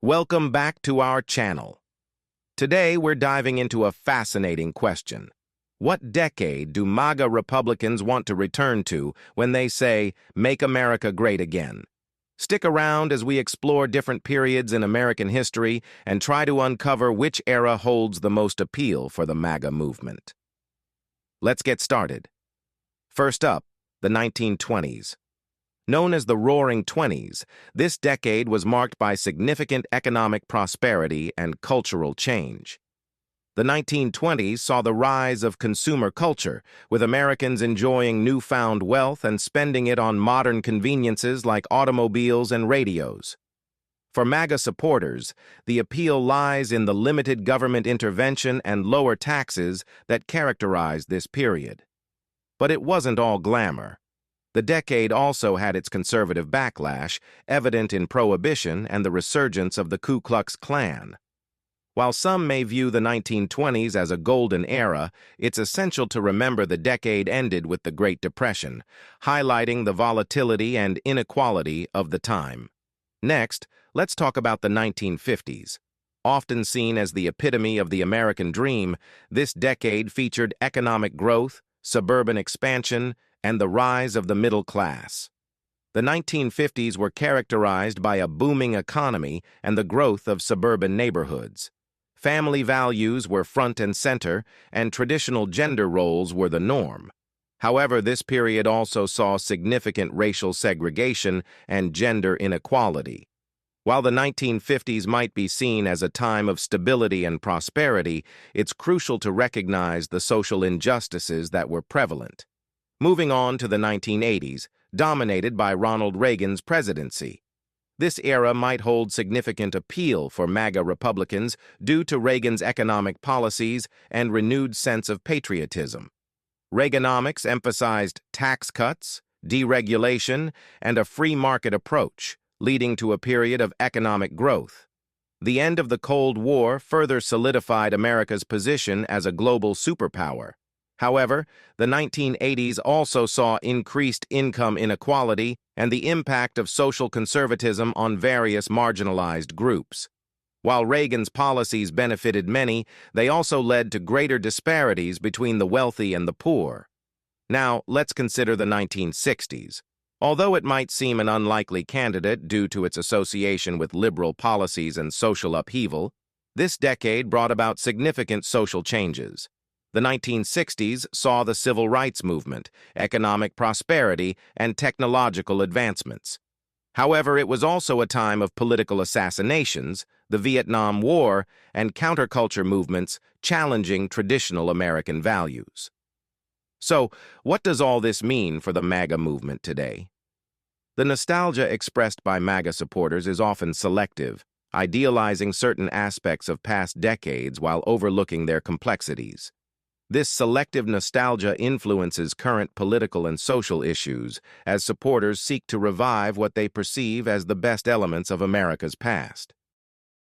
Welcome back to our channel. Today, we're diving into a fascinating question. What decade do MAGA Republicans want to return to when they say, "Make America Great Again"? Stick around as we explore different periods in American history and try to uncover which era holds the most appeal for the MAGA movement. Let's get started. First up, the 1920s. Known as the Roaring Twenties, this decade was marked by significant economic prosperity and cultural change. The 1920s saw the rise of consumer culture, with Americans enjoying newfound wealth and spending it on modern conveniences like automobiles and radios. For MAGA supporters, the appeal lies in the limited government intervention and lower taxes that characterized this period. But it wasn't all glamour. The decade also had its conservative backlash, evident in Prohibition and the resurgence of the Ku Klux Klan. While some may view the 1920s as a golden era, it's essential to remember the decade ended with the Great Depression, highlighting the volatility and inequality of the time. Next, let's talk about the 1950s. Often seen as the epitome of the American dream, this decade featured economic growth, suburban expansion, and the rise of the middle class. The 1950s were characterized by a booming economy and the growth of suburban neighborhoods. Family values were front and center, and traditional gender roles were the norm. However, this period also saw significant racial segregation and gender inequality. While the 1950s might be seen as a time of stability and prosperity, it's crucial to recognize the social injustices that were prevalent. Moving on to the 1980s, dominated by Ronald Reagan's presidency. This era might hold significant appeal for MAGA Republicans due to Reagan's economic policies and renewed sense of patriotism. Reaganomics emphasized tax cuts, deregulation, and a free market approach, leading to a period of economic growth. The end of the Cold War further solidified America's position as a global superpower. However, the 1980s also saw increased income inequality and the impact of social conservatism on various marginalized groups. While Reagan's policies benefited many, they also led to greater disparities between the wealthy and the poor. Now, let's consider the 1960s. Although it might seem an unlikely candidate due to its association with liberal policies and social upheaval, this decade brought about significant social changes. The 1960s saw the civil rights movement, economic prosperity, and technological advancements. However, it was also a time of political assassinations, the Vietnam War, and counterculture movements challenging traditional American values. So, what does all this mean for the MAGA movement today? The nostalgia expressed by MAGA supporters is often selective, idealizing certain aspects of past decades while overlooking their complexities. This selective nostalgia influences current political and social issues as supporters seek to revive what they perceive as the best elements of America's past.